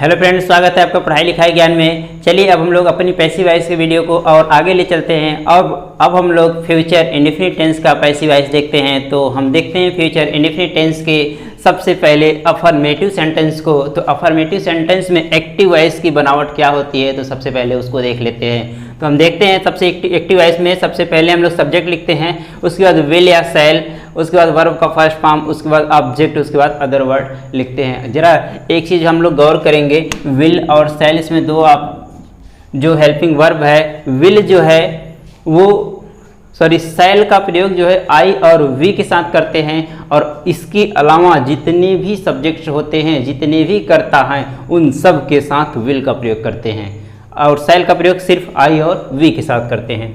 Hello friends, स्वागत है आपका पढ़ाई लिखाई ज्ञान में। चलिए अब हम लोग अपनी पैसिव वॉइस के वीडियो को और आगे ले चलते हैं। अब हम लोग फ्यूचर इंडेफिनिट टेंस का पैसिव वॉइस देखते हैं। तो हम देखते हैं फ्यूचर इंडेफिनिट टेंस के सबसे पहले अफर्मेटिव सेंटेंस को। तो अफर्मेटिव सेंटेंस में एक्टिव वॉइस की बनावट क्या होती है, तो सबसे पहले उसको देख लेते हैं। तो हम देखते हैं सबसे एक्टिव वॉइस में सबसे पहले हम लोग सब्जेक्ट लिखते हैं, उसके बाद विल या सेल, उसके बाद वर्ब का फर्स्ट फॉर्म, उसके बाद ऑब्जेक्ट, उसके बाद अदर वर्ड लिखते हैं। जरा एक चीज़ हम लोग गौर करेंगे, विल और सेल, इसमें दो जो हेल्पिंग वर्ब है, विल जो है वो सेल का प्रयोग जो है आई और वी के साथ करते हैं, और इसके अलावा जितने भी सब्जेक्ट्स होते हैं, जितने भी कर्ता हैं, उन सब के साथ विल का प्रयोग करते हैं, और सेल का प्रयोग सिर्फ आई और वी के साथ करते हैं।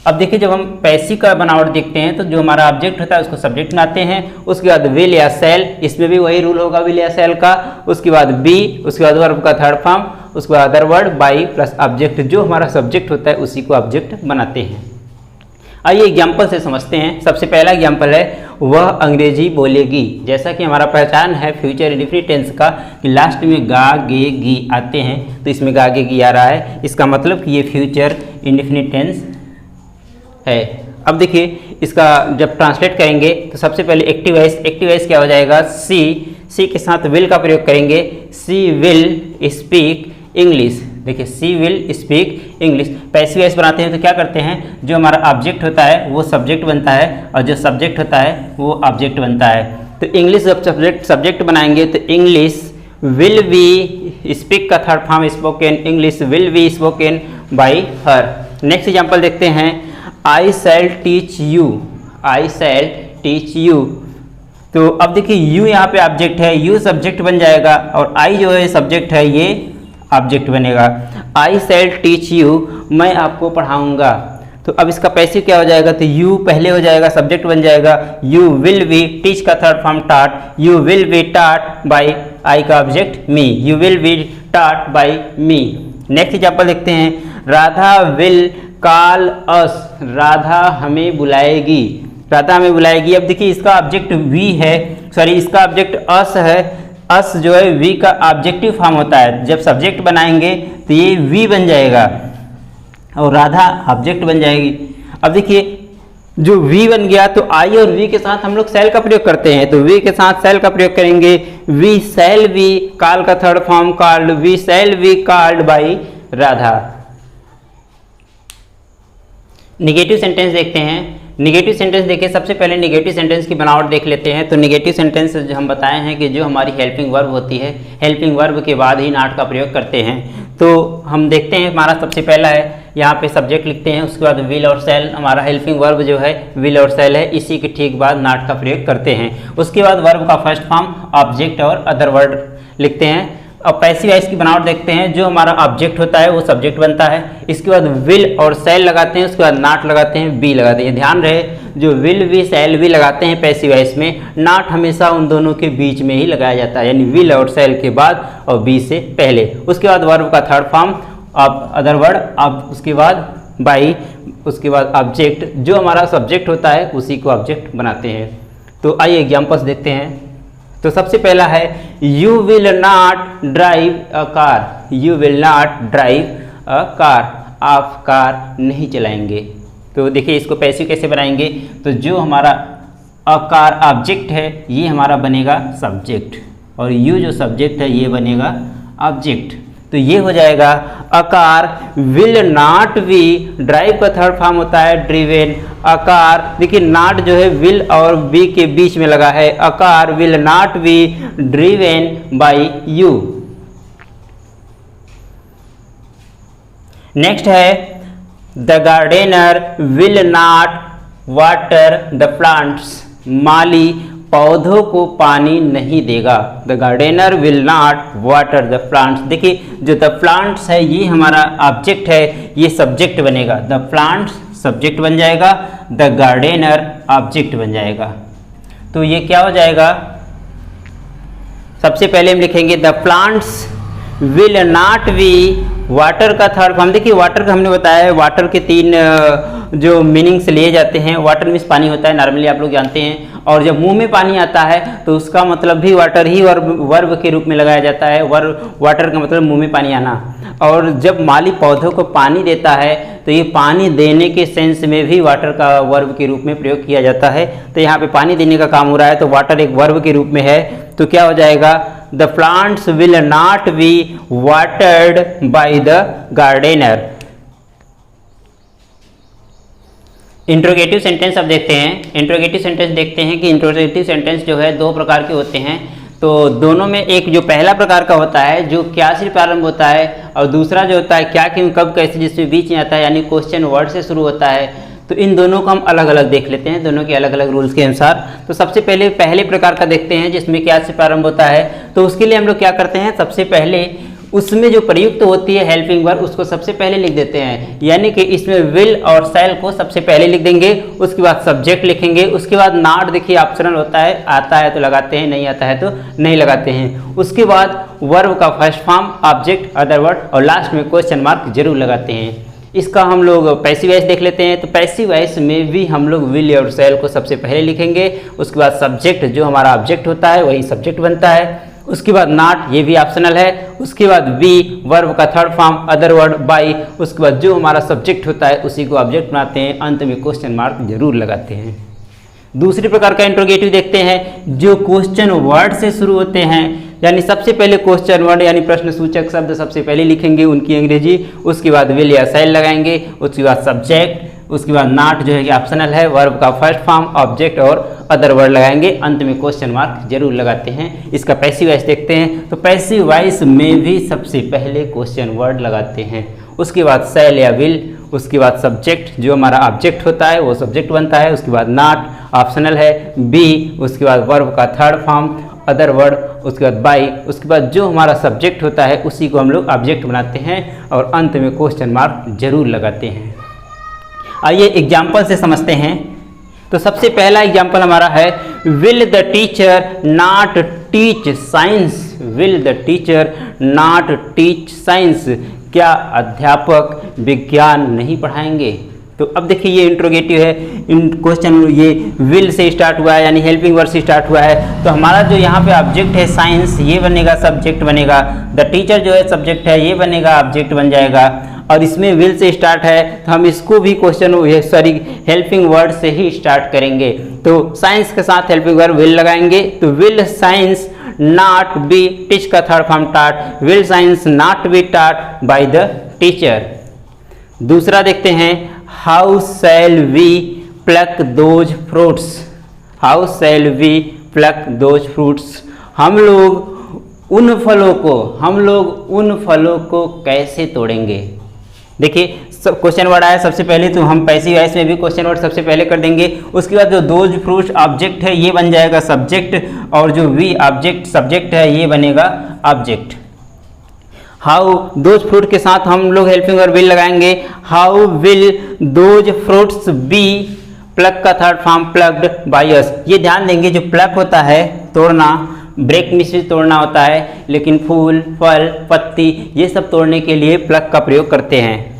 अब देखिए, जब हम पैसिव का बनावट देखते हैं तो जो हमारा ऑब्जेक्ट होता है उसको सब्जेक्ट बनाते हैं, उसके बाद विल या सेल, इसमें भी वही रूल होगा विल या सेल का, उसके बाद बी, उसके बाद वर्ब का थर्ड फॉर्म, उसके बाद other word, by plus object, जो हमारा सब्जेक्ट होता है उसी को ऑब्जेक्ट बनाते हैं। आइए एग्जाम्पल से समझते हैं। सबसे पहला एग्जाम्पल है, वह अंग्रेजी बोलेगी। जैसा कि हमारा पहचान है फ्यूचर इंडेफिनिट टेंस का कि लास्ट में गा गे गी आते हैं, तो इसमें गा गे गी आ रहा है, इसका मतलब कि ये फ्यूचर इंडेफिनिट टेंस है। अब देखिए, इसका जब ट्रांसलेट करेंगे तो सबसे पहले एक्टिव वॉइस क्या हो जाएगा, सी के साथ विल का प्रयोग करेंगे, सी विल स्पीक इंग्लिश। देखिए, she will speak English. Passive voice बनाते हैं तो क्या करते हैं, जो हमारा ऑब्जेक्ट होता है वो सब्जेक्ट बनता है, और जो सब्जेक्ट होता है वो ऑब्जेक्ट बनता है। तो इंग्लिश जब सब्जेक्ट बनाएंगे तो इंग्लिश विल बी, स्पीक का third form spoken, English will be spoken by her. Next example देखते हैं, I shall teach you, I shall teach you. तो अब देखिए, यू यहाँ पे ऑब्जेक्ट है, यू सब्जेक्ट बन जाएगा, और आई जो है सब्जेक्ट है, ये ऑब्जेक्ट बनेगा। आई शैल टीच यू, मैं आपको पढ़ाऊंगा। तो अब इसका पैसिव क्या हो जाएगा, तो यू पहले हो जाएगा, सब्जेक्ट बन जाएगा, यू विल बी, टीच का थर्ड फॉर्म टाट, यू विल बी टाट बाई, आई का object me, you will be टाट बाई मी। नेक्स्ट एग्जाम्पल देखते हैं, राधा विल कॉल अस, राधा हमें बुलाएगी, राधा हमें बुलाएगी। अब देखिए, इसका ऑब्जेक्ट वी है, इसका ऑब्जेक्ट अस है, अस जो है वी का ऑब्जेक्टिव फॉर्म होता है। जब सब्जेक्ट बनाएंगे तो ये वी बन जाएगा और राधा ऑब्जेक्ट बन जाएगी। अब देखिए, जो वी बन गया तो आई और वी के साथ हम लोग सेल का प्रयोग करते हैं, तो वी के साथ सेल का प्रयोग करेंगे, वी सेल वी, कॉल का third form called, we shall be called by Radha. Negative sentence देखते हैं। निगेटिव सेंटेंस देखिए, सबसे पहले निगेटिव सेंटेंस की बनावट देख लेते हैं। तो निगेटिव सेंटेंस जो हम बताए हैं कि जो हमारी हेल्पिंग वर्ब होती है, हेल्पिंग वर्ब के बाद ही नॉट का प्रयोग करते हैं। तो हम देखते हैं, हमारा सबसे पहला है, यहाँ पे सब्जेक्ट लिखते हैं, उसके बाद विल और सेल, हमारा हेल्पिंग वर्ब जो है विल और सेल है, इसी के ठीक बाद नॉट का प्रयोग करते हैं। उसके बाद वर्ब का फर्स्ट फॉर्म, ऑब्जेक्ट और अदर वर्ड लिखते हैं। अब पैसिव वॉइस की बनावट देखते हैं, जो हमारा ऑब्जेक्ट होता है वो सब्जेक्ट बनता है, इसके बाद विल और सेल लगाते हैं, उसके बाद नॉट लगाते हैं, बी लगाते हैं। ध्यान रहे, जो विल वी सेल वी लगाते हैं पैसिव वॉइस में, नॉट हमेशा उन दोनों के बीच में ही लगाया जाता है, यानी विल और सेल के बाद और बी से पहले। उसके बाद वर्ब का थर्ड फॉर्म, अब अदर वर्ड, अब उसके बाद बाई, उसके बाद ऑब्जेक्ट, जो हमारा सब्जेक्ट होता है उसी को ऑब्जेक्ट बनाते हैं। तो आइए एग्जाम्पल्स देखते हैं। तो सबसे पहला है, you will not drive a car, you will not drive a car, आप कार नहीं चलाएंगे। तो देखिए, इसको पैसिव कैसे बनाएंगे, तो जो हमारा अ कार ऑब्जेक्ट है ये हमारा बनेगा सब्जेक्ट, और यू जो सब्जेक्ट है ये बनेगा ऑब्जेक्ट। तो ये हो जाएगा, अ car will not B, drive का थर्ड फॉर्म होता है ड्रिवेन, अ कार, देखिए नॉट जो है विल और बी के बीच में लगा है, a car will not be driven by you. Next है, the gardener will not water the plants, माली पौधों को पानी नहीं देगा, the gardener will not water the plants. देखिए, जो द प्लांट्स है ये हमारा ऑब्जेक्ट है, ये सब्जेक्ट बनेगा, द प्लांट्स सब्जेक्ट बन जाएगा, द गार्डनर ऑब्जेक्ट बन जाएगा। तो ये क्या हो जाएगा, सबसे पहले हम लिखेंगे the plants will not B, water का थर्ड फॉर्म, देखिए वाटर का हमने बताया है, वाटर के तीन जो मीनिंग्स लिए जाते हैं। वाटर मीन्स पानी होता है, नॉर्मली आप लोग जानते हैं। और जब मुंह में पानी आता है तो उसका मतलब भी वाटर ही वर्ब के रूप में लगाया जाता है। वाटर का मतलब मुंह में पानी आना। और जब माली पौधों को पानी देता है तो ये पानी देने के सेंस में भी वाटर का वर्ब के रूप में प्रयोग किया जाता है। तो यहाँ पे पानी देने का काम हो रहा है तो वाटर एक वर्ब के रूप में है। तो क्या हो जाएगा, the plants will not be watered by the gardener. Interrogative sentence अब देखते हैं। इंट्रोगेटिव सेंटेंस देखते हैं कि इंट्रोगेटिव सेंटेंस जो है दो प्रकार के होते हैं। तो दोनों में एक जो पहला प्रकार का होता है जो क्या से प्रारंभ होता है, और दूसरा जो होता है क्या, क्यों, कब, कैसे, जिसमें बीच में आता है, यानी क्वेश्चन वर्ड से शुरू होता है। तो इन दोनों को हम अलग अलग देख लेते हैं, दोनों के अलग अलग रूल्स के अनुसार। तो सबसे पहले प्रकार का देखते हैं जिसमें क्या से प्रारंभ होता है। तो उसके लिए हम लोग क्या करते हैं, सबसे पहले उसमें जो प्रयुक्त होती है हेल्पिंग वर्ब उसको सबसे पहले लिख देते हैं। यानी कि इसमें विल और शैल को सबसे पहले लिख देंगे, उसके बाद सब्जेक्ट लिखेंगे, उसके बाद नॉट देखिए ऑप्शनल होता है, आता है तो लगाते हैं, नहीं आता है तो नहीं लगाते हैं। उसके बाद वर्ब का first form, object, other word, और लास्ट में क्वेश्चन मार्क जरूर लगाते हैं। इसका हम लोग पैसिव वॉइस देख लेते हैं। तो पैसिव वॉइस में भी हम लोग विल और शैल को सबसे पहले लिखेंगे, उसके बाद सब्जेक्ट जो हमारा ऑब्जेक्ट होता है वही सब्जेक्ट बनता है, उसके बाद नॉट, ये भी ऑप्शनल है, उसके बाद बी वर्ब का third form, other word, by, उसके बाद जो हमारा सब्जेक्ट होता है उसी को ऑब्जेक्ट बनाते हैं, अंत में क्वेश्चन मार्क जरूर लगाते हैं। दूसरे प्रकार का इंट्रोगेटिव देखते हैं जो क्वेश्चन वर्ड से शुरू होते हैं, यानी सबसे पहले क्वेश्चन वर्ड यानी प्रश्न सूचक शब्द सबसे पहले लिखेंगे उनकी अंग्रेजी, उसके बाद विल या शैल लगाएंगे, उसके बाद सब्जेक्ट, उसके बाद नॉट जो है कि ऑप्शनल है, वर्ब का फर्स्ट फॉर्म, ऑब्जेक्ट और अदर वर्ड लगाएंगे, अंत में क्वेश्चन मार्क जरूर लगाते हैं। इसका पैसिव वॉइस देखते हैं। तो पैसिव वॉइस में भी सबसे पहले क्वेश्चन वर्ड लगाते हैं, उसके बाद शैल या विल, उसके बाद सब्जेक्ट जो हमारा ऑब्जेक्ट होता है वो सब्जेक्ट बनता है, उसके बाद नॉट ऑप्शनल है, बी, उसके बाद वर्ब का थर्ड फॉर्म, अदर वर्ड, उसके बाद बाई, उसके बाद जो हमारा सब्जेक्ट होता है उसी को हम लोग ऑब्जेक्ट बनाते हैं और अंत में क्वेश्चन मार्क जरूर लगाते हैं। आइए एग्जाम्पल से समझते हैं। तो सबसे पहला एग्जाम्पल हमारा है, will the teacher not teach science. Will the teacher not teach science. क्या अध्यापक विज्ञान नहीं पढ़ाएंगे? तो अब देखिए ये इंट्रोगेटिव है, क्वेश्चन ये विल से स्टार्ट हुआ है यानी हेल्पिंग वर्ड से स्टार्ट हुआ है। तो हमारा जो यहाँ पे ऑब्जेक्ट है साइंस, ये बनेगा सब्जेक्ट बनेगा, द टीचर जो है सब्जेक्ट है ये बनेगा ऑब्जेक्ट बन जाएगा, और इसमें विल से स्टार्ट है तो हम इसको भी क्वेश्चन हेल्पिंग वर्ड से ही स्टार्ट करेंगे। तो साइंस के साथ हेल्पिंग वर्ड विल लगाएंगे, तो will science not be, teach का third form taught, will science not be taught by the teacher. दूसरा देखते हैं, how shall we pluck those fruits. How shall we pluck those fruits. हम लोग उन फलों को कैसे तोड़ेंगे? देखिए सब क्वेश्चन वर्ड आया सबसे पहले, तो हम पैसिव वॉइस में भी क्वेश्चन वर्ड सबसे पहले कर देंगे। उसके बाद जो दोज फ्रूट्स ऑब्जेक्ट है ये बन जाएगा सब्जेक्ट, और जो वी ऑब्जेक्ट सब्जेक्ट है ये बनेगा ऑब्जेक्ट। हाउ दोज फ्रूट के साथ हम लोग हेल्पिंग वर्ब विल लगाएंगे, how will those fruits be, pluck का third form plucked by us. ये ध्यान देंगे जो प्लक होता है तोड़ना, ब्रेक मिश्रित तोड़ना होता है, लेकिन फूल, फल, पत्ती ये सब तोड़ने के लिए प्लक का प्रयोग करते हैं।